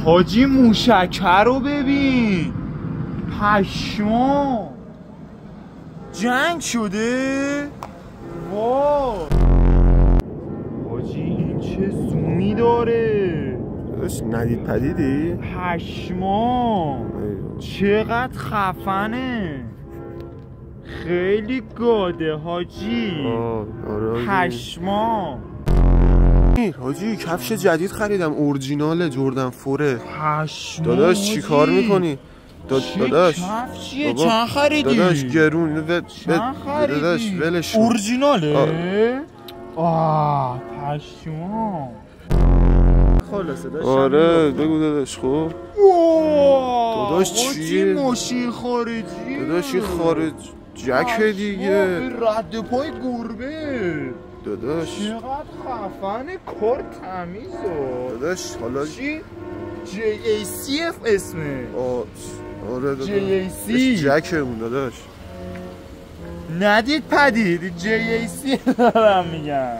حاجی موشکه رو ببین، پشمام جنگ شده. وای حاجی این چه زومی داره. ندید پدیدی؟ پشمام چقدر خفنه، خیلی گاده حاجی. پشمام حاجی کفش جدید خریدم، اورجینال جردن فوره. پشمام داداش چی کار میکنی؟ داداش کفشیه؟ چند خریدی؟ داداش گرون چند خریدی؟ داداش ولش اورجیناله؟ پشمام خلاصه داشت. آره بگو داداش. خب داداش چیه؟ ماشین خارجی. داداش این خارج جک دیگه، رد پای گربه. داداش چقدر خفنه، کار تمیزه داداش. حالا چی؟ JACF اسمه. آره داداش JAC جک اون داداش. ندید پدید JAC دارم میگم.